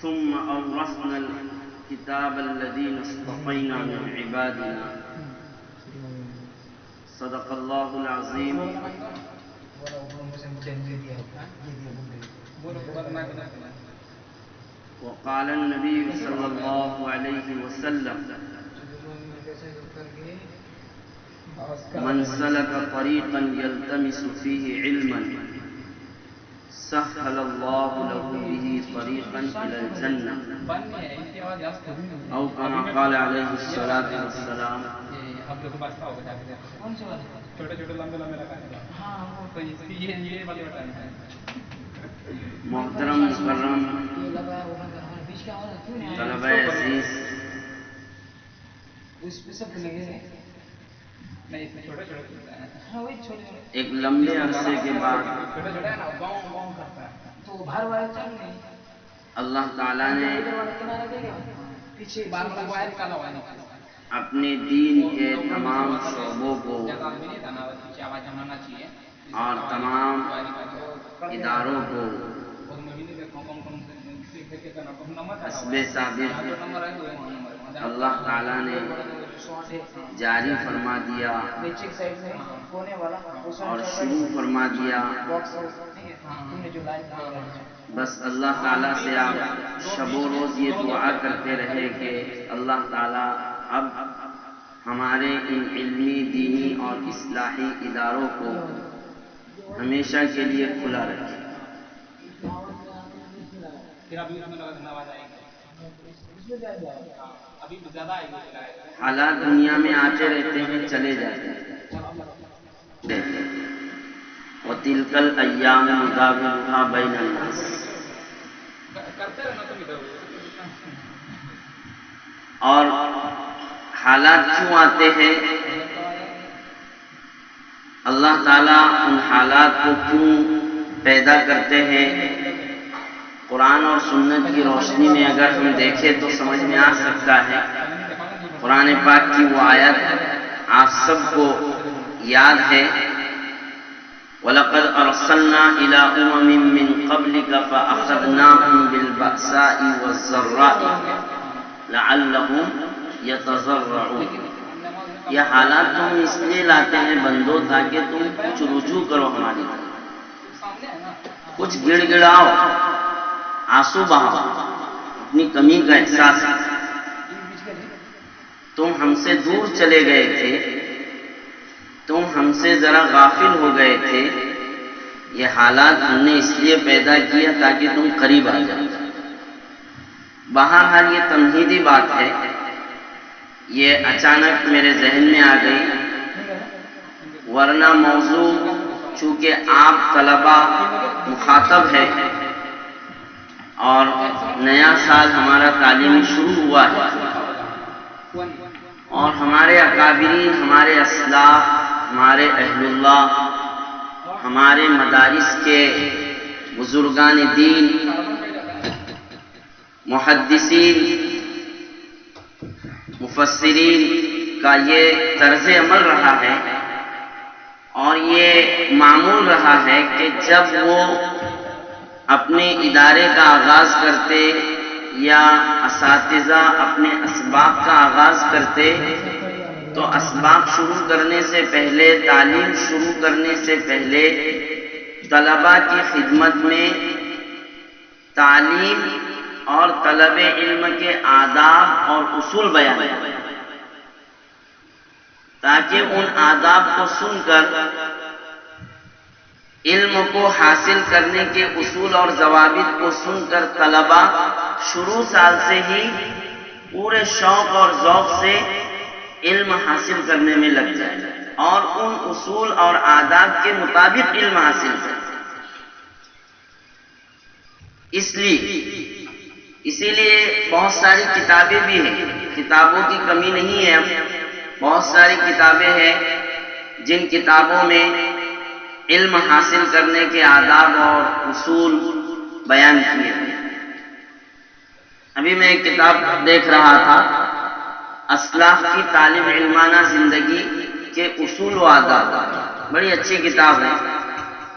ثم أورثنا الكتاب الذين اصطفينا من عبادنا صدق الله العظيم. وقال النبي صلى الله عليه وسلم: من سلك طريقا يلتمس فيه علما سهل الله له به طريقا إلى الجنة أو كما قال عليه الصلاة والسلام. محترم مکرم طلبہ عزیز، ایک لمبے عرصے کے بعد اللہ تعالیٰ نے اپنے دین کے تمام شعبوں کو اور تمام اداروں کو حسب ثابت اللہ تعالیٰ نے جاری فرما دیا اور شروع فرما دیا. بس اللہ تعالیٰ سے آپ شب و روز یہ دعا کرتے رہے کہ اللہ تعالیٰ اب ہمارے ان علمی، دینی اور اصلاحی اداروں کو ہمیشہ کے لیے کھلا رکھے. حالات دنیا میں آتے رہتے ہیں، چلے جاتے ہیں. وَتِلْكَ الْأَيَّامُ نُدَاوِلُهَا بَيْنَ النَّاسِ. اور حالات کیوں آتے ہیں؟ اللہ تعالیٰ ان حالات کو کیوں پیدا کرتے ہیں؟ قرآن اور سنت کی روشنی میں اگر ہم دیکھیں تو سمجھ میں آ سکتا ہے. قرآن پاک کی وہ آیت آپ سب کو یاد ہے: وَلَقَدْ أَرْسَلْنَا إِلَىٰ أُمَمٍ مِّن قَبْلِكَ فَأَخَذْنَاهُم بِالْبَأْسَاءِ وَالضَّرَّاءِ لَعَلَّهُمْ يَتَضَرَّعُونَ. یہ حالات تو ہم اس لیے لاتے ہیں بندو تاکہ تم کچھ رجوع کرو ہماری طرف، کچھ گڑ گڑاؤ، آنسو بہاؤ، اپنی کمی کا احساس ہے. تم ہم سے دور چلے گئے تھے، تم ہم سے ذرا غافل ہو گئے تھے. یہ حالات ہم نے اس لیے پیدا کیا تاکہ تم قریب آ جاؤ. بہرحال یہ تمہیدی بات ہے، یہ اچانک میرے ذہن میں آ گئی، ورنہ موضوع چونکہ آپ طلبہ مخاطب ہے اور نیا سال ہمارا تعلیمی شروع ہوا ہے اور ہمارے اکابرین، ہمارے اسلاف، ہمارے اہل اللہ، ہمارے مدارس کے بزرگان دین، محدثین، مفسرین کا یہ طرز عمل رہا ہے اور یہ معمول رہا ہے کہ جب وہ اپنے ادارے کا آغاز کرتے یا اساتذہ اپنے اسباق کا آغاز کرتے تو اسباق شروع کرنے سے پہلے، تعلیم شروع کرنے سے پہلے طلباء کی خدمت میں تعلیم اور طلب علم کے آداب اور اصول بیان کرتے تاکہ ان آداب کو سن کر علم کو حاصل کرنے کے اصول اور ضوابط کو سن کر طلباء شروع سال سے ہی پورے شوق اور ذوق سے علم حاصل کرنے میں لگ جائے اور ان اصول اور آداب کے مطابق علم حاصل کرے. اسی لیے بہت ساری کتابیں بھی ہیں، کتابوں کی کمی نہیں ہے. اب بہت ساری کتابیں ہیں جن کتابوں میں علم حاصل کرنے کے آداب اور اصول بیان کیے ہیں. ابھی میں ایک کتاب دیکھ رہا تھا، اسلاف کی طالب علمانہ زندگی کے اصول و آداب. بڑی اچھی کتاب ہے،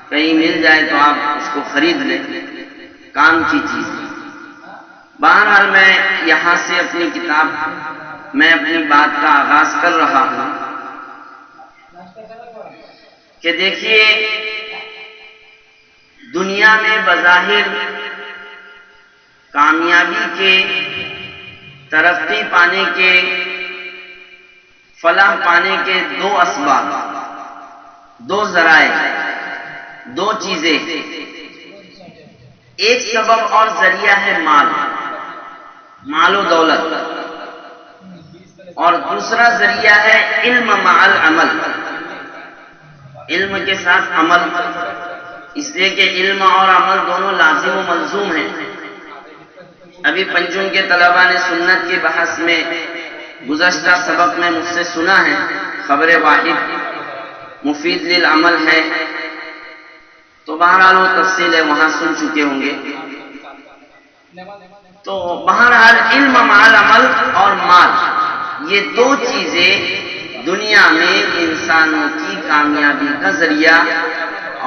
کہیں مل جائے تو آپ اس کو خرید لیں، کام کی چیز ہے۔ بہرحال میں یہاں سے میں اپنی بات کا آغاز کر رہا ہوں کہ دیکھیے، دنیا میں بظاہر کامیابی کے، ترقی پانے کے، فلاح پانے کے دو اسباب، دو ذرائع، دو چیزیں، ایک سبب اور ذریعہ ہے مال و دولت، اور دوسرا ذریعہ ہے علم مع العمل، علم کے ساتھ عمل، اس لیے کہ علم اور عمل دونوں لازم و ملزوم ہیں۔ ابھی پنجم کے طلباء نے سنت کے بحث میں گزشتہ سبق میں مجھ سے سنا ہے، خبر واحد مفید للعمل ہے، تو بہرحال وہ تفصیل ہے، وہاں سن چکے ہوں گے۔ تو بہرحال علم مع العمل اور مال، یہ دو چیزیں دنیا میں انسانوں کی کامیابی کا ذریعہ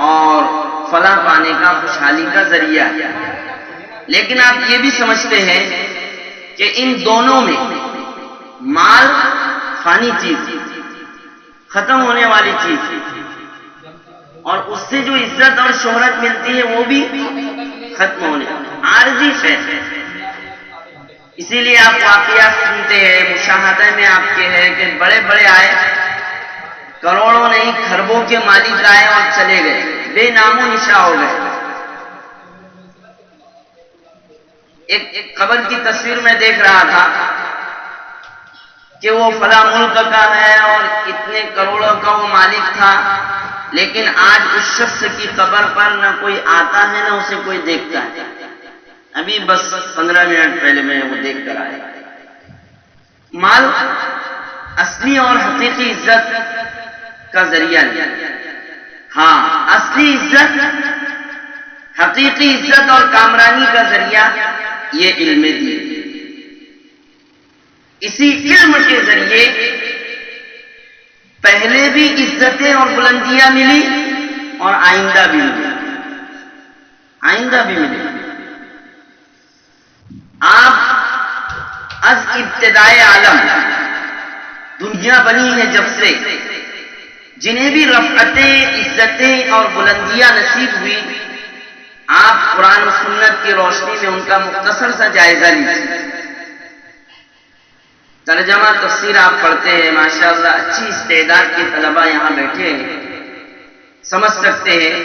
اور فلاح پانے کا، خوشحالی کا ذریعہ ہے۔ لیکن آپ یہ بھی سمجھتے ہیں کہ ان دونوں میں مال فانی چیز، ختم ہونے والی چیز، اور اس سے جو عزت اور شہرت ملتی ہے وہ بھی ختم ہونے، عارضی شے ہے۔ اسی لیے آپ واقعات سنتے ہیں، مشاہدہ میں آپ کے ہے کہ بڑے بڑے آئے، کروڑوں نہیں کھربوں کے مالک آئے اور چلے گئے، بے نام و نشاں ہو گئے۔ ایک قبر کی تصویر میں دیکھ رہا تھا کہ وہ فلاں ملک کا ہے اور اتنے کروڑوں کا وہ مالک تھا، لیکن آج اس شخص کی قبر پر نہ کوئی آتا ہے نہ اسے کوئی دیکھتا ہے۔ ابھی بس 15 منٹ پہلے میں وہ دیکھ کر آیا۔ مال اصلی اور حقیقی عزت کا ذریعہ نہیں، ہاں اصلی عزت، حقیقی عزت اور کامرانی کا ذریعہ یہ علم دین۔ اسی علم کے ذریعے پہلے بھی عزتیں اور بلندیاں ملی اور آئندہ بھی ملی، آئندہ بھی ملی۔ آپ از ابتدائے عالم، دنیا بنی ہے جب سے، جنہیں بھی رفعتیں، عزتیں اور بلندیاں نصیب ہوئی، آپ قرآن و سنت کی روشنی میں ان کا مختصر سا جائزہ لیجیے۔ ترجمہ تفسیر آپ پڑھتے ہیں، ماشاءاللہ اچھی استعداد کے طلباء یہاں بیٹھے ہیں، سمجھ سکتے ہیں۔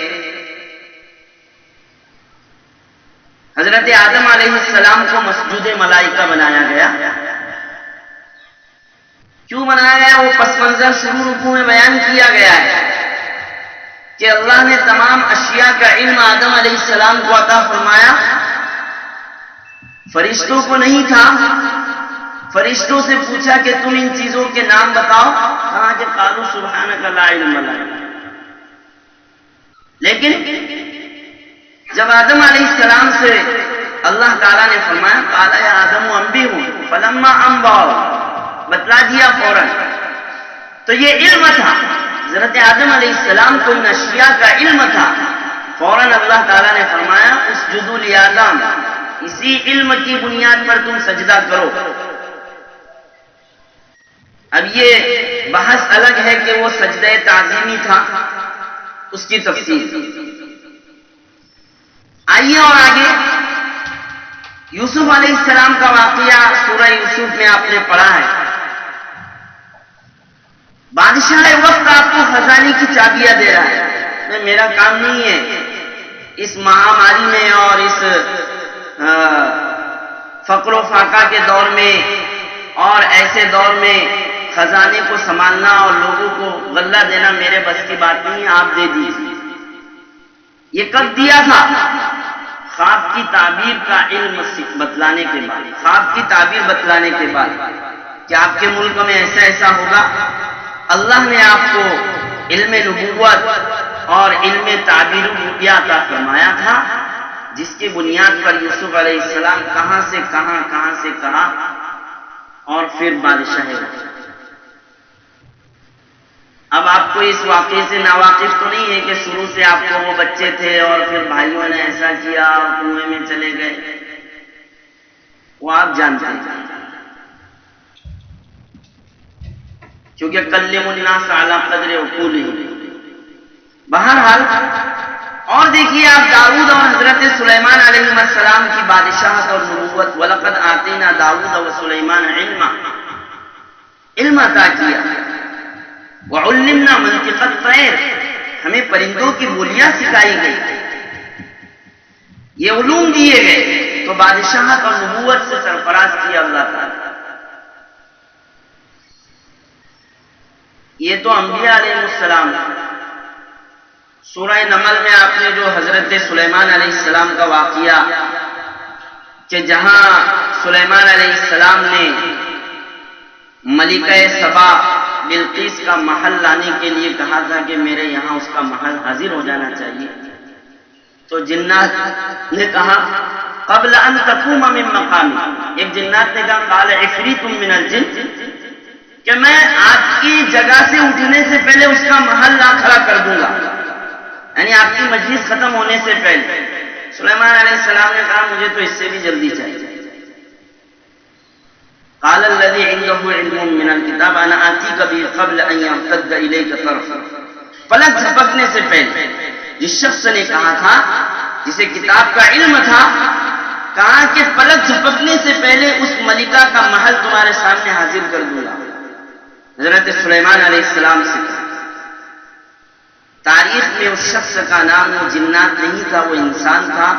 حضرت آدم علیہ السلام کو مسجود ملائکہ بنایا گیا، کیوں بنایا گیا؟ وہ پس منظر شروع رکوع میں بیان کیا گیا ہے کہ اللہ نے تمام اشیاء کا علم آدم علیہ السلام کو عطا فرمایا، فرشتوں کو نہیں تھا۔ فرشتوں سے پوچھا کہ تم ان چیزوں کے نام بتاؤ، کہا کہ قالوا سبحانک لا علم لنا۔ لیکن جب آدم علیہ السلام سے اللہ تعالیٰ نے فرمایا قال یا آدم انبئہم، فلما انبأہم، بتلا دیا فوراً، تو یہ علم تھا، حضرت آدم علیہ السلام کو ان اشیاء کا علم تھا۔ فوراً اللہ تعالیٰ نے فرمایا اسجدوا لآدم، اسی علم کی بنیاد پر تم سجدہ کرو۔ اب یہ بحث الگ ہے کہ وہ سجدہ تعظیمی تھا، اس کی تفصیل۔ آئیے اور آگے یوسف علیہ السلام کا واقعہ سورہ یوسف میں آپ نے پڑھا ہے۔ بادشاہ وقت آپ کو خزانے کی چابیاں دے رہا ہے، میرا کام نہیں ہے اس مہاماری میں اور اس فقر و فاقہ کے دور میں اور ایسے دور میں خزانے کو سنبھالنا اور لوگوں کو غلہ دینا میرے بس کی بات نہیں ہے، آپ دے دیجیے۔ یہ کب دیا تھا؟ خواب کی تعبیر کا علم بتلانے کے بعد، خواب کی تعبیر بتلانے کے بعد کہ آپ کے ملک میں ایسا ایسا ہوگا۔ اللہ نے آپ کو علم نبوت اور علم تعبیر الرؤیا عطا فرمایا تھا، جس کی بنیاد پر یوسف علیہ السلام کہاں سے کہاں اور پھر بادشاہ۔ اب آپ کو اس واقعے سے ناواقف تو نہیں ہے کہ شروع سے آپ کو وہ بچے تھے اور پھر بھائیوں نے ایسا کیا اور کنویں میں چلے گئے، وہ آپ جانتے ہیں، کیونکہ کلم الناس علی قدر عقولہم۔ بہرحال، اور دیکھیے آپ داؤد اور حضرت سلیمان علیہ السلام کی بادشاہت اور نبوت، وَلَقَدْ آتَيْنَا داؤد وسلیمان علما، علم عطا کیا، وَعُلِّمْنَا مَنطِقَ الطَّيْرِ، ہمیں پرندوں کی بولیاں سکھائی گئی، یہ علوم دیے گئے، تو بادشاہت اور نبوت سے سرفراز کیا اللہ تعالیٰ۔ یہ تو انبیاء علیہ السلام۔ سورہ نمل میں آپ نے جو حضرت سلیمان علیہ السلام کا واقعہ، کہ جہاں سلیمان علیہ السلام نے ملکہ سبا بلقیس کا محل لانے کے لیے کہا تھا کہ میرے یہاں اس کا محل حاضر ہو جانا چاہیے، تو جنات نے کہا قبل ان تقوم من مقامی، ایک جنات نے کہا قال عفریت من الجن، کہ میں آپ کی جگہ سے اٹھنے سے پہلے اس کا محل لا کھڑا کر دوں گا، یعنی آپ کی مجلس ختم ہونے سے پہلے۔ سلیمان علیہ السلام نے کہا مجھے تو اس سے بھی جلدی چاہیے۔ قال الذي عنده علم من الكتاب انا آتيك به قبل ان يرتد اليك طرفك، پلک جھپکنے سے پہلے جس شخص نے کہا تھا، جسے کتاب کا علم تھا، کہا کہ پلک جھپکنے سے پہلے اس ملکہ کا محل تمہارے سامنے حاضر کر دوں گا۔ حضرت سلیمان علیہ السلام سے کہا۔ تاریخ میں اس شخص کا نام وہ جنات نہیں تھا، وہ انسان تھا،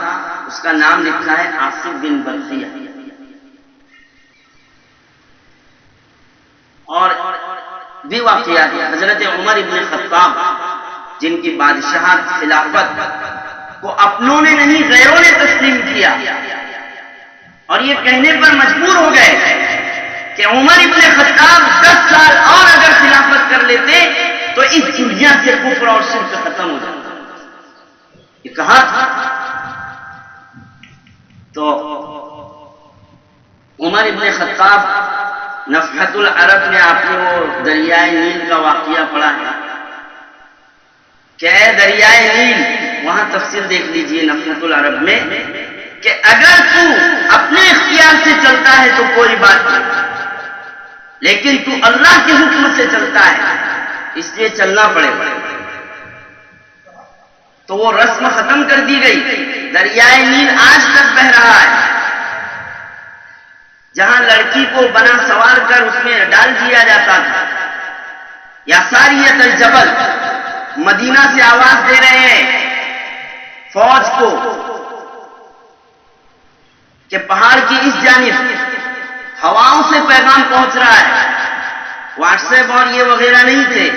اس کا نام لکھا ہے آصف بن برقیہ۔ اور بھی واقعات ہے، حضرت عمر ابن خطاب جن کی بادشاہت خلافت کو اپنوں نے نہیں غیروں نے تسلیم کیا، اور یہ کہنے پر مجبور ہو گئے کہ عمر ابن خطاب 10 سال اور اگر خلافت کر لیتے تو اس دنیا سے کفر اور شرک ختم ہو جاتا، یہ کہا تھا۔ تو عمر ابن خطاب، نفحۃ العرب میں آپ نے وہ دریائے نیل کا واقعہ پڑھا ہے کہ اے دریائے نیل، وہاں تفسیر دیکھ لیجئے نفحۃ العرب میں، کہ اگر تو اپنے اختیار سے چلتا ہے تو کوئی بات نہیں، لیکن تو اللہ کے حکم سے چلتا ہے اس لیے چلنا پڑے گا۔ تو وہ رسم ختم کر دی گئی، دریائے نیل آج تک بہہ رہا ہے، جہاں لڑکی کو بنا سوار کر اس میں ڈال دیا جاتا تھا، یا ساریت الجبل، مدینہ سے آواز دے رہے ہیں فوج کو کہ پہاڑ کی اس جانب ہواؤں سے پیغام پہنچ رہا ہے، واٹس ایپ اور یہ وغیرہ نہیں تھے،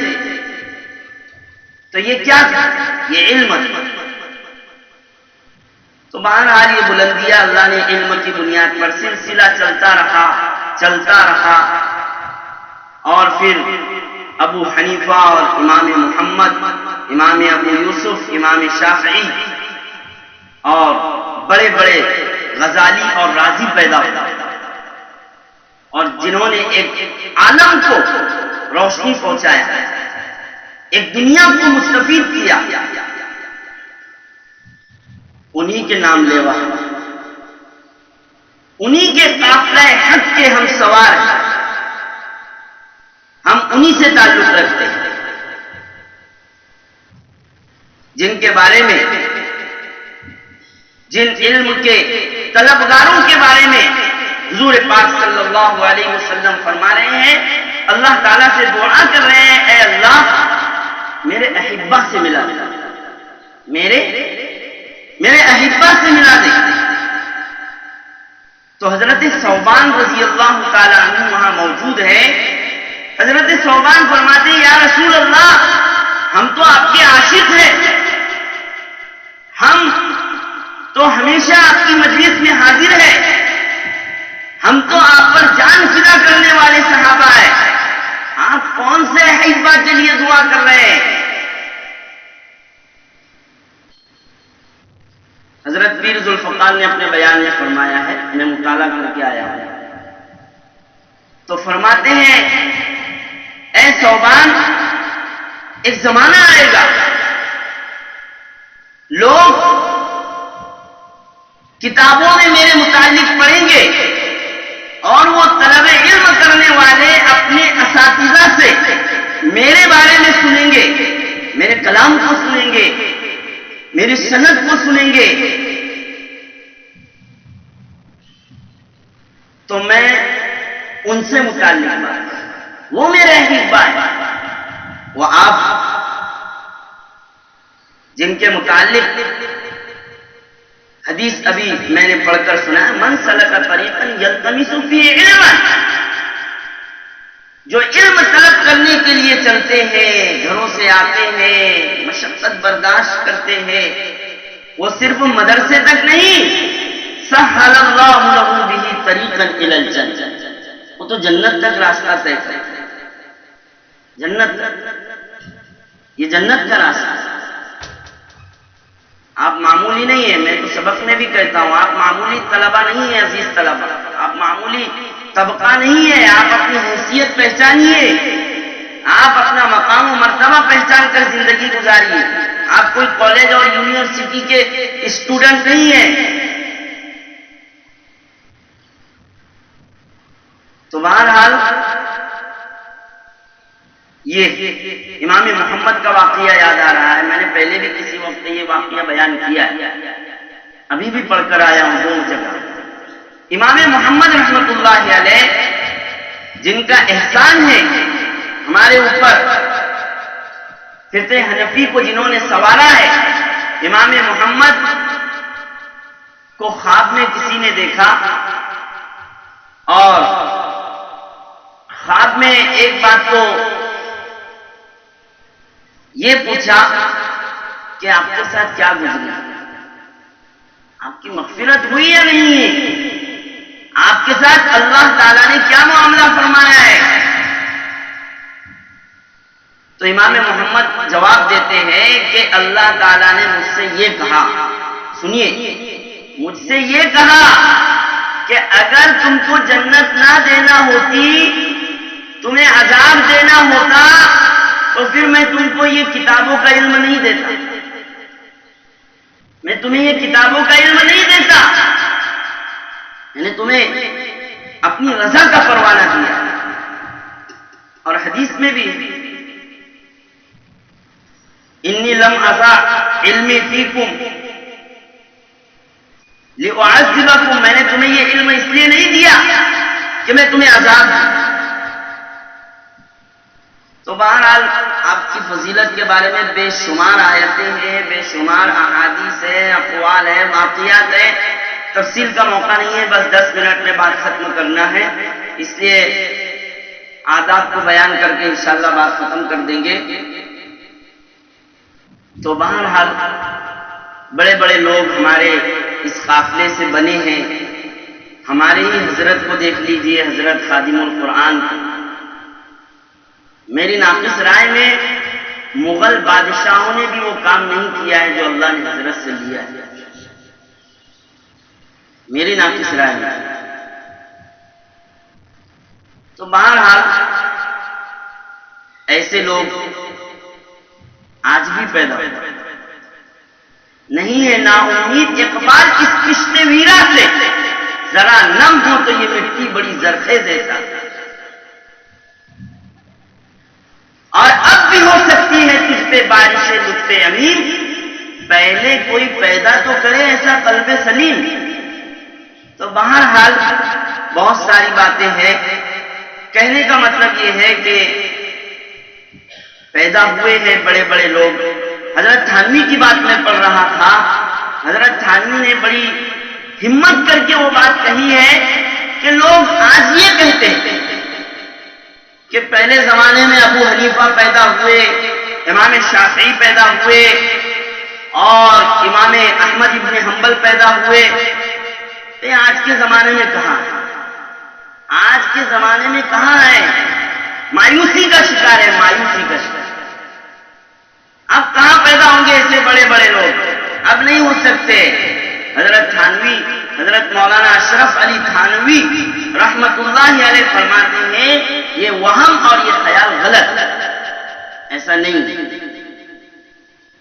تو یہ کیا تھا؟ یہ علم تھا۔ تو بہرحال یہ بلندیاں اللہ نے علم کی بنیاد پر سلسلہ چلتا رہا، اور پھر ابو حنیفہ اور امام محمد، امام ابو یوسف، امام شافعی اور بڑے بڑے غزالی اور رازی پیدا ہوئے، اور جنہوں نے ایک عالم کو روشنی پہنچایا، ایک دنیا کو مستفید کیا، انہی کے نام لیوا، انہی کے قافلہ حق کے ہم سوار ہیں، ہم انہی سے تعلق رکھتے ہیں، جن کے بارے میں، جن علم کے طلبگاروں کے بارے میں حضور پاک صلی اللہ علیہ وسلم فرما رہے ہیں، اللہ تعالیٰ سے دعا کر رہے ہیں اے اللہ میرے احبہ سے ملا دے، میرے احبہ سے ملا دے۔ تو حضرت ثوبان رضی اللہ تعالیٰ عنہ وہاں موجود ہے، حضرت ثوبان فرماتے ہیں یا رسول اللہ ہم تو آپ کے عاشق ہیں، ہم تو ہمیشہ آپ کی مجلس میں حاضر ہیں، ہم تو آپ پر جان فدا کرنے والے صحابہ ہیں، آپ کون سے احبہ کے لیے دعا کر رہے ہیں؟ حضرت پیر ذوالفقار نے اپنے بیان میں فرمایا ہے، میں مطالعہ کر کے آیا ہوں، تو فرماتے ہیں اے ثوبان ایک زمانہ آئے گا لوگ کتابوں میں میرے متعلق پڑھیں گے اور وہ طلب علم کرنے والے اپنے اساتذہ سے میرے بارے میں سنیں گے، میرے کلام کو سنیں گے، میری سند کو سنیں گے، تو میں ان سے متعلق بات، وہ میرے احبا ہے، وہ آپ جن کے متعلق حدیث ابھی میں نے پڑھ کر سنا ہے، من سلک طریقا یلتمس فیہ علما، جو علم طلب کرنے کے لیے چلتے ہیں، گھروں سے آتے ہیں، مشقت برداشت کرتے ہیں، وہ صرف مدرسے تک نہیں، سہل اللہ لہ بہ طریقا الی الجنہ، وہ تو جنت تک راستہ طے کرتے ہیں، جنت تک، یہ جنت کا راستہ ہے۔ آپ معمولی نہیں ہیں، میں تو سبق میں بھی کہتا ہوں، آپ معمولی طلبہ نہیں ہیں عزیز طلبہ، آپ معمولی طبقہ نہیں ہے، آپ اپنی حیثیت پہچانیے، آپ اپنا مقام و مرتبہ پہچان کر زندگی گزاریے، آپ کوئی کالج اور یونیورسٹی کے اسٹوڈنٹ نہیں ہیں۔ تو بہرحال یہ امام محمد کا واقعہ یاد آ رہا ہے، میں نے پہلے بھی کسی وقت یہ واقعہ بیان کیا ہے، ابھی بھی پڑھ کر آیا ہوں دونوں جگہ۔ امام محمد رحمت اللہ علیہ جن کا احسان ہے ہمارے اوپر، فقہ حنفی کو جنہوں نے سنوارا ہے، امام محمد کو خواب میں کسی نے دیکھا اور خواب میں ایک بات تو یہ پوچھا کہ آپ کے ساتھ کیا گزرا، آپ کی مغفرت ہوئی یا نہیں، آپ کے ساتھ اللہ تعالیٰ نے کیا معاملہ فرمایا ہے؟ تو امام محمد جواب دیتے ہیں کہ اللہ تعالیٰ نے مجھ سے یہ کہا، سنیے، مجھ سے یہ کہا کہ اگر تم کو جنت نہ دینا ہوتی، تمہیں عذاب دینا ہوتا، تو پھر میں تم کو یہ کتابوں کا علم نہیں دیتا، میں تمہیں یہ کتابوں کا علم نہیں دیتا، میں نے تمہیں اپنی رضا کا پروانہ دیا۔ اور حدیث میں بھی انی لم ازع علمی فیکم لأعذبکم، میں نے تمہیں یہ علم اس لیے نہیں دیا کہ میں تمہیں عذاب دوں۔ تو بہرحال آپ کی فضیلت کے بارے میں بے شمار آیتیں ہیں، بے شمار احادیث ہیں، اقوال ہیں، واقعات ہیں، تفصیل کا موقع نہیں ہے، بس 10 منٹ میں بات ختم کرنا ہے، اس لیے آداب کو بیان کر کے انشاءاللہ بات ختم کر دیں گے۔ تو بہرحال بڑے بڑے لوگ ہمارے اس قافلے سے بنے ہیں، ہمارے ہی حضرت کو دیکھ لیجئے، حضرت خادم القرآن کو۔ میری ناقص رائے میں مغل بادشاہوں نے بھی وہ کام نہیں کیا ہے جو اللہ نے حضرت سے لیا ہے، میری ناقص رائے میں۔ تو بہرحال ایسے لوگ آج بھی پیدا ہوتے نہیں ہے، نا امید اقبال اس کشت ویرا سے، ذرا نم ہو تو یہ مٹی بڑی زرخیز ایسا، اور اب بھی ہو سکتی ہے تجھ پہ بارش لطف امین، پہلے کوئی پیدا تو کرے ایسا قلب سلیم۔ تو بہرحال بہت ساری باتیں ہیں، کہنے کا مطلب یہ ہے کہ پیدا ہوئے ہیں بڑے بڑے لوگ۔ حضرت تھانوی کی بات میں پڑھ رہا تھا، حضرت تھانوی نے بڑی ہمت کر کے وہ بات کہی ہے کہ لوگ آج یہ کہتے ہیں کہ پہلے زمانے میں ابو حنیفہ پیدا ہوئے، امام شافعی پیدا ہوئے اور امام احمد ابن حنبل پیدا ہوئے، تو آج کے زمانے میں کہاں ہے؟ آج کے زمانے میں کہاں ہے؟ مایوسی کا شکار ہے، مایوسی کا شکار۔ اب کہاں پیدا ہوں گے ایسے بڑے بڑے لوگ؟ اب نہیں ہو سکتے۔ حضرت تھانوی، حضرت مولانا اشرف علی تھانوی رحمت اللہ علیہ فرماتے ہیں یہ وہم اور یہ خیال غلط ہے، ایسا ایسا نہیں،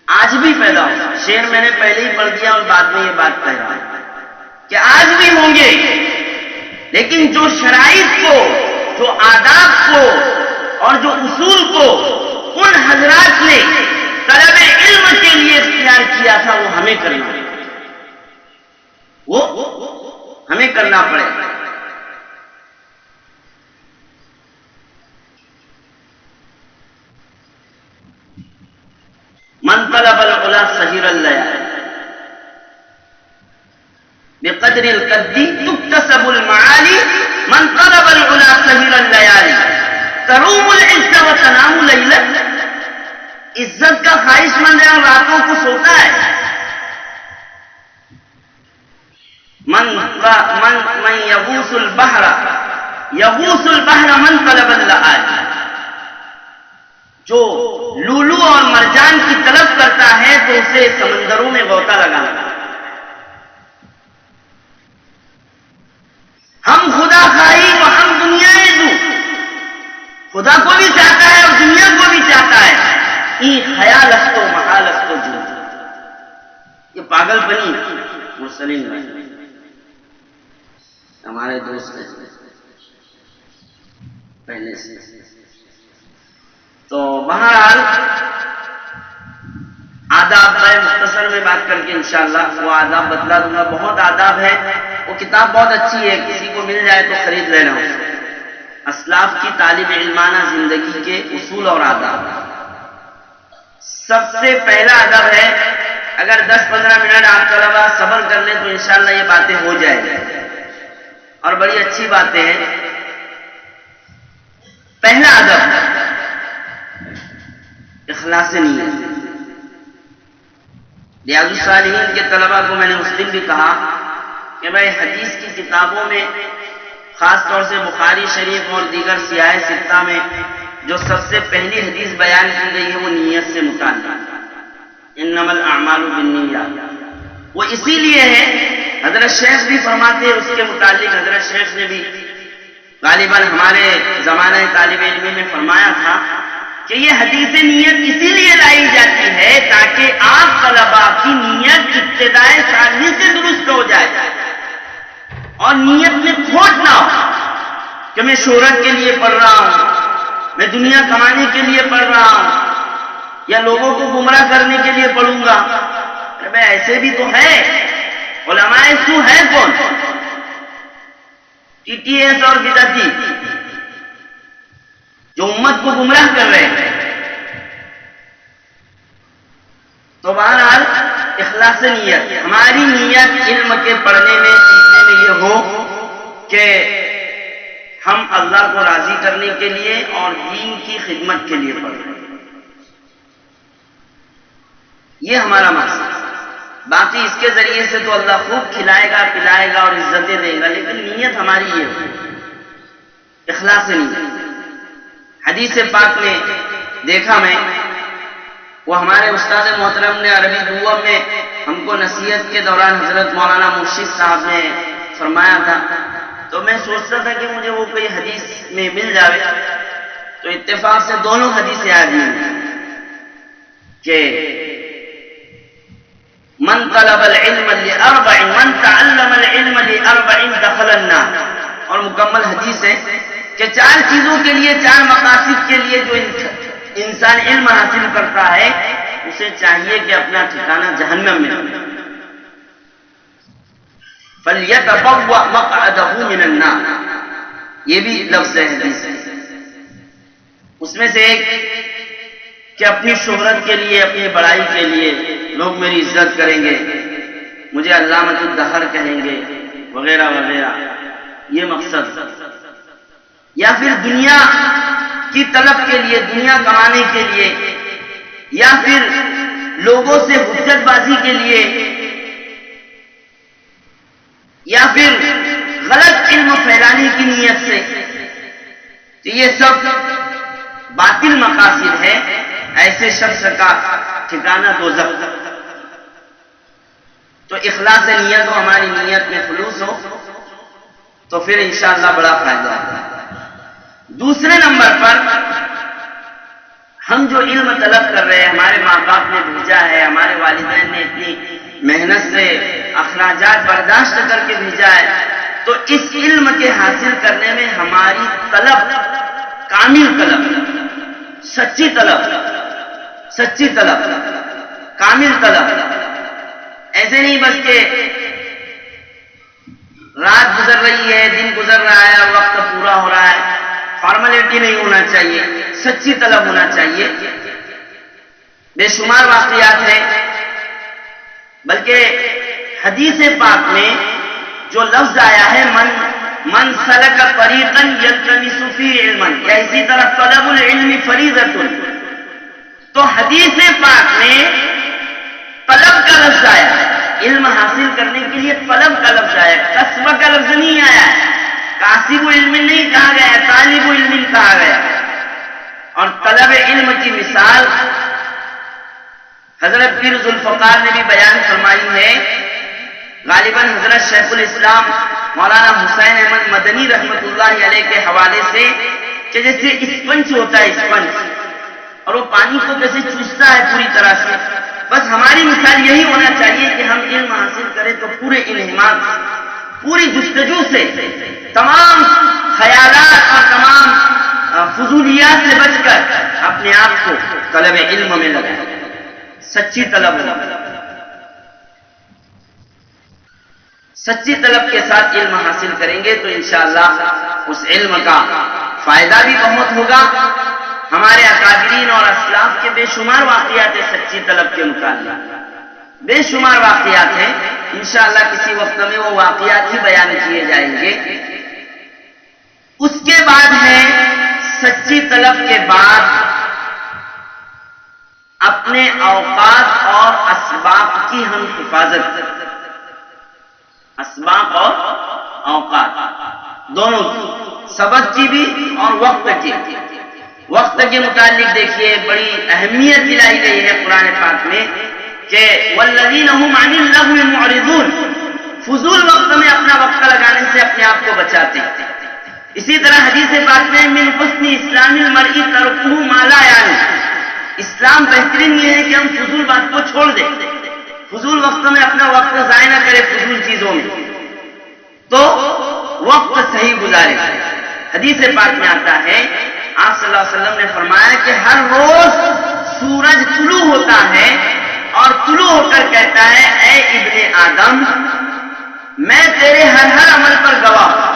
آج بھی پیدا ہو. شعر میں نے پہلے ہی پڑھ دیا اور بعد میں یہ بات کہہ رہا ہوں کہ آج بھی ہوں گے، لیکن جو شرائط کو، جو آداب کو اور جو اصول کو ان حضرات نے طلب علم کے لیے اختیار کیا تھا، وہ ہمیں کرنا ہے، وہ ہمیں کرنا پڑے. من طلب العلا سہر الليالي بقدر القد تكتسب المعالي. من طلب العلا سہر الليالي تروم العز وتنام ليلا. عزت کا خواہش مند ہے اور راتوں کو سوتا ہے. من یغوث البحر من طلب اللآلی. جو لولو اور مرجان کی طلب کرتا ہے تو اسے سمندروں میں غوطہ لگانا. ہم خدا خواہی و ہم دنیا دو. خدا کو بھی چاہتا ہے اور دنیا کو بھی چاہتا ہے. خیال استو محال استو جو. یہ پاگل بنی مرسلین بھائی ہمارے دوست ہیں پہلے سے. تو بہرحال آداب میں مختصر میں بات کر کے انشاءاللہ وہ آداب بتلا دوں گا. بہت آداب ہے، وہ کتاب بہت اچھی ہے، کسی کو مل جائے تو خرید لینا. اسلاف کی طالب علمانہ زندگی کے اصول اور آداب. سب سے پہلا ادب ہے، اگر 10-15 منٹ آپ طلبا صبر کر لیں تو انشاءاللہ یہ باتیں ہو جائیں گی اور بڑی اچھی باتیں ہیں. پہلا ادب اخلاص نیت. ریاض الصالحین کے طلبا کو میں نے اس دن بھی کہا کہ بھائی حدیث کی کتابوں میں خاص طور سے بخاری شریف اور دیگر سیاہ ستہ میں جو سب سے پہلی حدیث بیان کی گئی ہے وہ نیت سے متعلق، انما الاعمال بالنیات. وہ اسی لیے ہے، حضرت شیخ بھی فرماتے ہیں اس کے متعلق. حضرت شیخ نے بھی غالباً ہمارے زمانہ طالب علمی میں فرمایا تھا کہ یہ حدیث نیت اسی لیے لائی جاتی ہے تاکہ آپ طلبا کی نیت ابتدائے ثانوی سے درست ہو جائے اور نیت میں کھوٹ نہ ہو کہ میں شہرت کے لیے پڑھ رہا ہوں، میں دنیا کمانے کے لیے پڑھ رہا ہوں یا لوگوں کو گمراہ کرنے کے لیے پڑھوں گا. ارے ایسے بھی تو ہے. علماء سو ہے کون؟ ٹی ٹی ایس اور بدعتی جو امت کو گمراہ کر رہے ہیں. تو بہرحال اخلاص نیت، ہماری نیت علم کے پڑھنے میں سیکھنے میں یہ ہو کہ ہم اللہ کو راضی کرنے کے لیے اور دین کی خدمت کے لیے پڑھ رہے ہیں. یہ ہمارا مقصد. باقی اس کے ذریعے سے تو اللہ خوب کھلائے گا، پلائے گا اور عزتیں دے گا، لیکن نیت ہماری یہ ہو، اخلاص نیت. حدیث پاک میں دیکھا میں، وہ ہمارے استاد محترم نے عربی دعا میں ہم کو نصیحت کے دوران حضرت مولانا مرشد صاحب نے فرمایا تھا. تو میں سوچتا تھا کہ مجھے وہ کوئی حدیث میں مل جائے، تو اتفاق سے دونوں حدیثیں آ گئی کہ من طلب العلم لأربع من تعلم العلم لأربع دخل النار. اور مکمل حدیث ہے کہ 4 چیزوں کے لیے، 4 مقاصد کے لیے جو انسان علم حاصل کرتا ہے اسے چاہیے کہ اپنا ٹھکانہ جہنم میں رکھے. فَلْيَتَبَوَّأْ مَقْعَدَهُ مِنَ النَّارِ. یہ بھی لفظ ہے حدیث ہے. اس میں سے ایک کہ اپنی شہرت کے لیے، اپنی بڑائی کے لیے لوگ میری عزت کریں گے، مجھے علامۃ الدہر کہیں گے وغیرہ وغیرہ، یہ مقصد. یا پھر دنیا کی طلب کے لیے، دنیا کمانے کے لیے، یا پھر لوگوں سے حجت بازی کے لیے، یا پھر غلط علم پھیلانے کی نیت سے. تو یہ سب باطل مقاصد ہے. ایسے شخص کا ٹھکانہ دوزخ. تو اخلاص نیت ہو، ہماری نیت میں خلوص ہو تو پھر انشاءاللہ بڑا فائدہ ہوگا. دوسرے نمبر پر ہم جو علم طلب کر رہے ہیں، ہمارے ماں باپ نے بھیجا ہے، ہمارے والدین نے اتنی محنت سے اخراجات برداشت کر کے بھیجا ہے، تو اس علم کے حاصل کرنے میں ہماری طلب کامل طلب، سچی طلب کامل طلب، ایسے نہیں بس کہ رات گزر رہی ہے، دن گزر رہا ہے، وقت پورا ہو رہا ہے، فارمیلٹی نہیں ہونا چاہیے، سچی طلب ہونا چاہیے۔ بے شمار واقعات ہیں، بلکہ حدیث پاک میں جو لفظ آیا ہے من سلک طریقا یلتمس فیہ علما، یا اسی طرح طلب العلم فریضۃ، تو حدیث پاک میں طلب کا لفظ آیا، علم حاصل کرنے کے لیے طلب کا لفظ آیا، کسب کا لفظ نہیں آیا، کاسب علم نہیں کہا گیا، طالب علم کہا گیا۔ اور طلب علم کی مثال حضرت پیر ذوالفقار نے بھی بیان فرمائی ہے، غالباً حضرت شیخ الاسلام مولانا حسین احمد مدنی رحمت اللہ علیہ کے حوالے سے، کہ جیسے اسپنج ہوتا ہے، اسپنج، اور وہ پانی کو کیسے چوستا ہے پوری طرح سے، بس ہماری مثال یہی ہونا چاہیے کہ ہم علم حاصل کریں تو پورے انہمام، پوری جستجو سے، تمام خیالات اور تمام فضولیات سے بچ کر اپنے آپ کو طلب علم میں لگائیں، سچی طلب ہو، سچی طلب کے ساتھ علم حاصل کریں گے تو انشاءاللہ اس علم کا فائدہ بھی بہت ہوگا۔ ہمارے اکابرین اور اسلاف کے بے شمار واقعات ہیں سچی طلب کے متعلق، بے شمار واقعات ہیں، انشاءاللہ کسی وقت میں وہ واقعات ہی بیان کیے جائیں گے۔ اس کے بعد ہے سچی طلب کے بعد اپنے اوقات اور اسباق کی ہم حفاظت، اسباق اور اوقات دونوں کی، سبق کی بھی اور وقت کی۔ وقت کے متعلق دیکھیے بڑی اہمیت دلائی گئی ہے قرآن پاک میں کہ والذین هم عن اللغو معرضون، فضول وقت میں اپنا وقت لگانے سے اپنے آپ کو بچاتے ہیں۔ اسی طرح حدیث پاک میں من حسن اسلام المرء ترکہ ما لا یعنی، اسلام بہترین یہ ہے کہ ہم فضول بات کو چھوڑ دیں، فضول وقت میں اپنا وقت ضائع نہ کرے فضول چیزوں میں، تو وقت صحیح گزارے۔ حدیث پاک میں آتا ہے، آپ صلی اللہ علیہ وسلم نے فرمایا کہ ہر روز سورج طلوع ہوتا ہے اور طلوع ہو کر کہتا ہے اے ابن آدم، میں تیرے ہر عمل پر گواہ ہوں،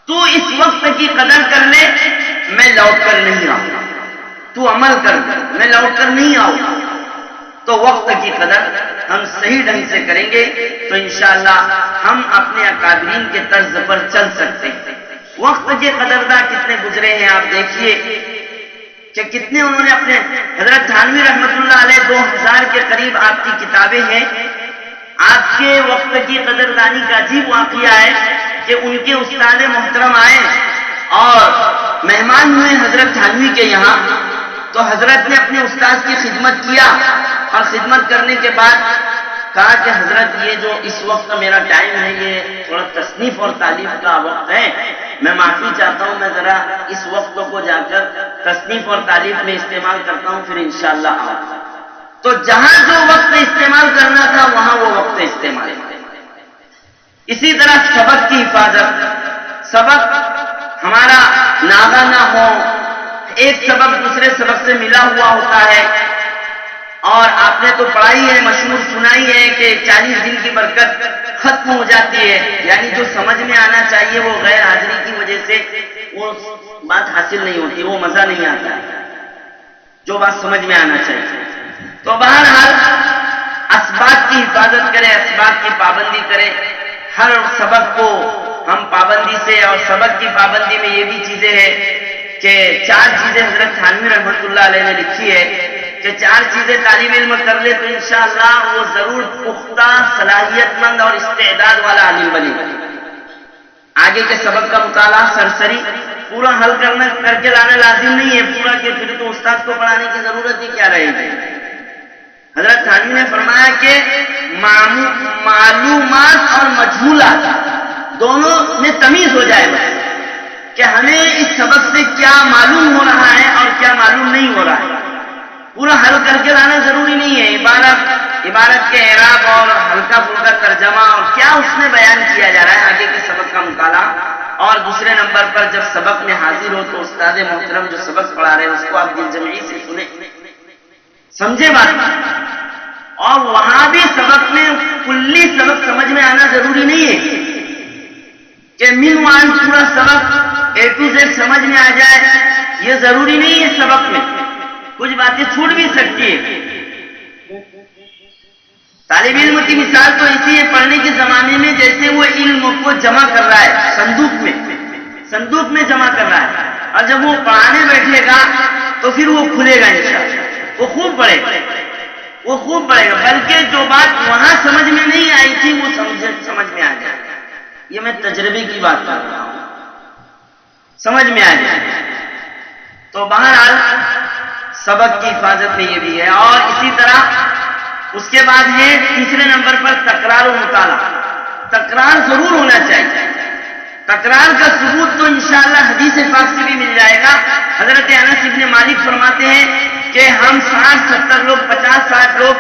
تو اس وقت کی قدر کر لے، میں لوٹ کر نہیں آؤں گا، تو عمل کر میں لوٹ کر نہیں آؤں گا۔ تو وقت کی قدر ہم صحیح ڈھنگ سے کریں گے تو انشاءاللہ ہم اپنے اکابرین کے طرز پر چل سکتے ہیں۔ وقت کے قدرداں کتنے گزرے ہیں، آپ دیکھیے کہ کتنے انہوں نے اپنے، حضرت تھانوی رحمت اللہ علیہ 2000 کے قریب آپ کی کتابیں ہیں، آپ کے وقت کی قدردانی کا عجیب واقعہ ہے کہ ان کے استاد محترم آئے اور مہمان ہوئے حضرت تھانوی کے یہاں، تو حضرت نے اپنے استاد کی خدمت کیا اور خدمت کرنے کے بعد کہا کہ حضرت یہ جو اس وقت میرا ٹائم ہے یہ تھوڑا تصنیف اور تعلیف کا وقت ہے، میں معافی چاہتا ہوں، میں ذرا اس وقت کو جا کر تصنیف اور تعلیف میں استعمال کرتا ہوں، پھر انشاءاللہ آؤں۔ تو جہاں جو وقت استعمال کرنا تھا وہاں وہ وقت استعمال۔ اسی طرح سبق کی حفاظت، سبق ہمارا ناغہ نہ ہو، ایک سبق دوسرے سبق سے ملا ہوا ہوتا ہے، اور آپ نے تو پڑھائی ہے، مشہور سنائی ہے کہ 40 دن کی برکت ختم ہو جاتی ہے، یعنی جو سمجھ میں آنا چاہیے وہ غیر حاضری کی وجہ سے وہ بات حاصل نہیں ہوتی، وہ مزہ نہیں آتا جو بات سمجھ میں آنا چاہیے۔ تو بہرحال اسباق کی حفاظت کریں، اسباق کی پابندی کریں، ہر سبق کو ہم پابندی سے، اور سبق کی پابندی میں یہ بھی چیزیں ہیں کہ 4 چیزیں حضرت تھانوی رحمت اللہ علیہ نے لکھی ہے کہ 4 چیزیں طالب علم کر لے تو انشاءاللہ وہ ضرور پختہ، صلاحیت مند اور استعداد والا عالم بنے گا۔ آگے کے سبق کا مطالعہ سرسری پورا حل کر کے لانا لازم نہیں ہے، پورا کہ پھر تو استاد کو پڑھانے کی ضرورت ہی کیا رہے گی۔ حضرت تھانوی نے فرمایا کہ معلومات اور مجہولات دونوں میں تمیز ہو جائے گا کہ ہمیں اس سبق سے کیا معلوم ہو رہا ہے اور کیا معلوم نہیں کر کے لانا ضروری نہیں ہے. عبارت کے اعراب اور ہلکا پھلکا ترجمہ اور کیا اس میں بیان کیا جا رہا ہے، آگے کے سبق کا مطالعہ. اور دوسرے نمبر پر جب سبق میں حاضر ہو تو استاد محترم جو سبق پڑھا رہے ہیں اس کو آپ دل جمعی سے سنیں، سمجھے بات. اور وہاں بھی سبق میں کلی سبق سمجھ میں آنا ضروری نہیں ہے کہ من وان پورا سبق اے ٹو زیڈ سمجھ میں آ جائے، یہ ضروری نہیں ہے. سبق میں کچھ باتیں چھوٹ بھی سکتی ہے. طالب علم کی مثال تو ایسی ہے پڑھنے کے زمانے میں جیسے وہ علم کو جمع کر رہا ہے صندوق میں جمع کر رہا ہے، اور جب وہ پڑھانے بیٹھے گا تو پھر وہ کھلے گا انشاءاللہ. وہ خوب پڑھے گا، بلکہ جو بات وہاں سمجھ میں نہیں آئی تھی وہ سمجھ میں آ جائے. یہ میں تجربے کی بات کر رہا ہوں، سمجھ میں آ جائے. تو بہرحال سبق کی حفاظت میں یہ بھی ہے. اور اسی طرح اس کے بعد ہے تیسرے نمبر پر تکرار و مطالعہ. تکرار ضرور ہونا چاہیے. تکرار کا ثبوت تو انشاءاللہ حدیث پاک سے بھی مل جائے گا. حضرت انس ابن مالک فرماتے ہیں کہ ہم 60-70 لوگ 50-60 لوگ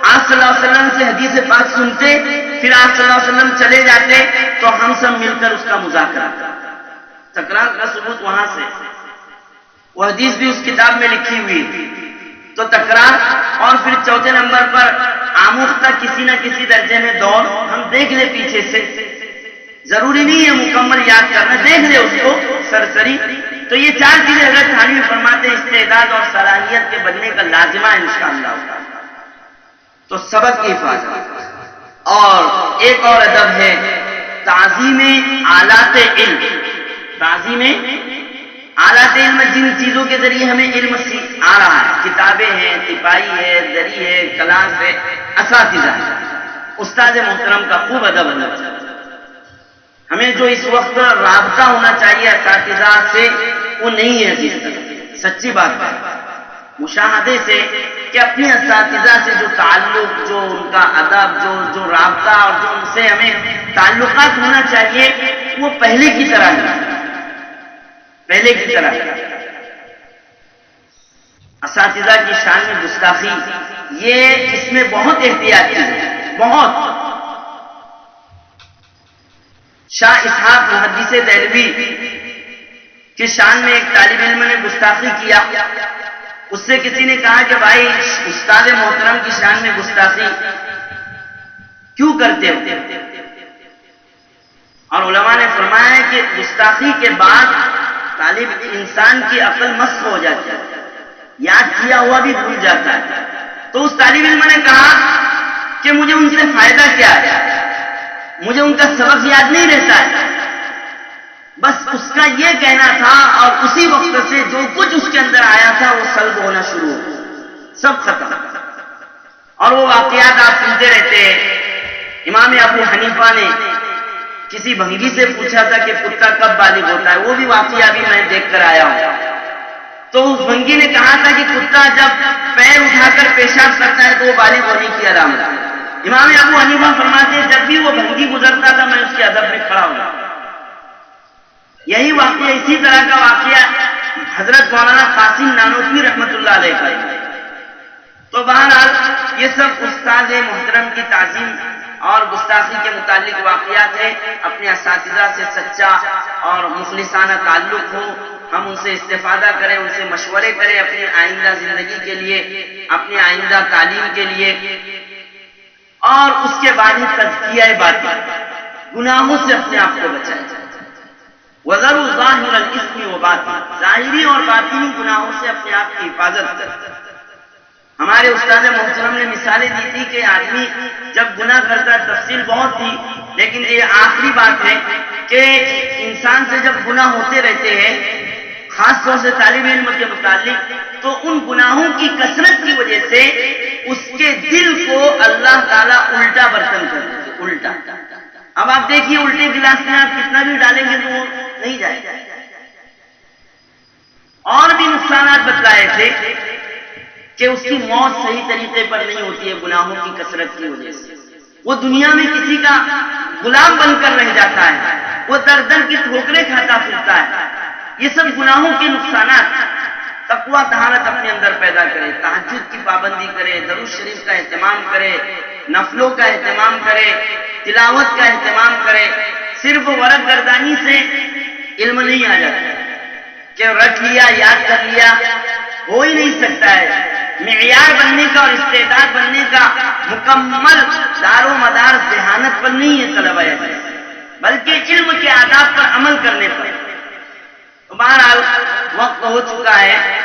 آپ صلی اللہ علیہ وسلم سے حدیث پاک سنتے، پھر آپ صلی اللہ علیہ وسلم چلے جاتے تو ہم سب مل کر اس کا مذاکرہ. تکرار کا ثبوت وہاں سے، وہ حدیث بھی اس کتاب میں لکھی ہوئی. تو تکرار. اور پھر چوتھے نمبر پر آموختہ کسی نہ کسی درجے میں دوڑ. ہم دیکھ لیں پیچھے سے، ضروری نہیں ہے مکمل یاد کرنا، دیکھ لیں اس کو سرسری. تو یہ 4 چیزیں حضرت تھانوی فرماتے ہیں استعداد اور صلاحیت کے بننے کا لازمہ ہے انشاءاللہ. تو سبق کی حفاظت. اور ایک اور ادب ہے تعظیم آلات علم. تعظیم آلات علم جن چیزوں کے ذریعے ہمیں علم آ رہا ہے، کتابیں ہیں، تپائی ہے، دری ہے، کلاس ہے، اساتذہ ہے. استاد محترم کا خوب ادب ہونا چاہیے. ہمیں جو اس وقت رابطہ ہونا چاہیے اساتذہ سے وہ نہیں ہے جس طرح. سچی بات ہے مشاہدے سے کہ اپنے اساتذہ سے جو تعلق، جو ان کا ادب، جو رابطہ اور جو ان سے ہمیں تعلقات ہونا چاہیے وہ پہلے کی طرح نہیں. پہلے کی طرح اساتذہ کی شان میں گستاخی، یہ اس میں بہت احتیاط ہے. بہت. شاہ اسحاق محدث دہلوی کی شان میں ایک طالب علم نے گستاخی کیا. اس سے کسی نے کہا کہ بھائی استاد محترم کی شان میں گستاخی کیوں کرتے ہو؟ اور علماء نے فرمایا کہ گستاخی کے بعد طالب انسان کی عقل مسخ ہو جاتی ہے، یاد کیا ہوا بھی بھول جاتا ہے. تو اس طالب علم نے کہا کہ مجھے ان سے فائدہ کیا ہے، مجھے ان کا سبق یاد نہیں رہتا ہے. بس اس کا یہ کہنا تھا اور اسی وقت سے جو کچھ اس کے اندر آیا تھا وہ سلب ہونا شروع ہو، سب ختم. اور وہ واقعات آپ سنتے رہتے ہیں. امام ابو حنیفہ نے کسی بھنگی سے پوچھا تھا کہ کتا کب بالغ ہوتا ہے، وہ بھی واقعہ بھی میں دیکھ کر آیا ہوں. تو اس بھنگی نے کہا تھا کہ کتا جب پیر اٹھا کر پیشاب کرتا ہے تو وہ بالغ ہونے کی علامت ہے. امام ابو حنیفہ فرماتے ہیں جب بھی وہ بھنگی گزرتا تھا میں اس کے ادب میں کھڑا ہوں. یہی واقعہ، اسی طرح کا واقعہ حضرت مولانا قاسم نانوتوی رحمۃ اللہ علیہ کا. تو بہرحال یہ سب استاد محترم کی تعظیم اور گستاخی کے متعلق واقعات ہیں. اپنے اساتذہ سے سچا اور مخلصانہ تعلق ہو، ہم ان سے استفادہ کریں، ان سے مشورے کریں اپنی آئندہ زندگی کے لیے، اپنی آئندہ تعلیم کے لیے. اور اس کے بعد ہی تزکیہ باطن، گناہوں سے اپنے آپ کو بچائیں. وَذَرُوا ظَاهِرَ الْإِثْمِ وَبَاطِنَهُ، ظاہری اور باطنی گناہوں سے اپنے آپ کی حفاظت کریں. ہمارے استاد محترم نے مثالیں دی تھی کہ آدمی جب گناہ کرتا ہے، تفصیل بہت تھی لیکن یہ آخری بات ہے کہ انسان سے جب گناہ ہوتے رہتے ہیں، خاص طور سے طالب علم کے متعلق، تو ان گناہوں کی کثرت کی وجہ سے اس کے دل کو اللہ تعالیٰ الٹا برتن کر دیتے. الٹا. اب آپ دیکھیے الٹے گلاس میں آپ کتنا بھی ڈالیں گے تو وہ نہیں جائے گا. اور بھی نقصانات بتلائے تھے کہ اس کی موت صحیح طریقے پر نہیں ہوتی ہے گناہوں کی کثرت کی وجہ سے. وہ دنیا میں کسی کا غلام بن کر رہ جاتا ہے، وہ در در کی ٹھوکریں کھاتا پھرتا ہے. یہ سب گناہوں کے نقصانات. تب تقوی طہارت اپنے اندر پیدا کرے، تہجد کی پابندی کرے، درود شریف کا اہتمام کرے، نفلوں کا اہتمام کرے، تلاوت کا اہتمام کرے۔ صرف ورق گردانی سے علم نہیں آ جاتا کہ رٹ لیا، یاد کر لیا، ہو ہی نہیں سکتا ہے۔ معیار بننے کا اور استعداد بننے کا مکمل دار و مدار ذہانت پر نہیں ہے طلبہ علم، بلکہ علم کے آداب پر عمل کرنے پر۔ تو بہرحال وقت ہو چکا ہے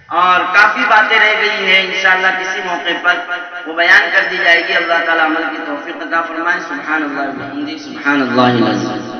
اور کافی باتیں رہ گئی ہیں، انشاءاللہ کسی موقع پر وہ بیان کر دی جائے گی۔ اللہ تعالیٰ عمل کی توفیق عطا فرمائے۔ سبحان اللہ و بحمدہ، سبحان اللہ العظیم۔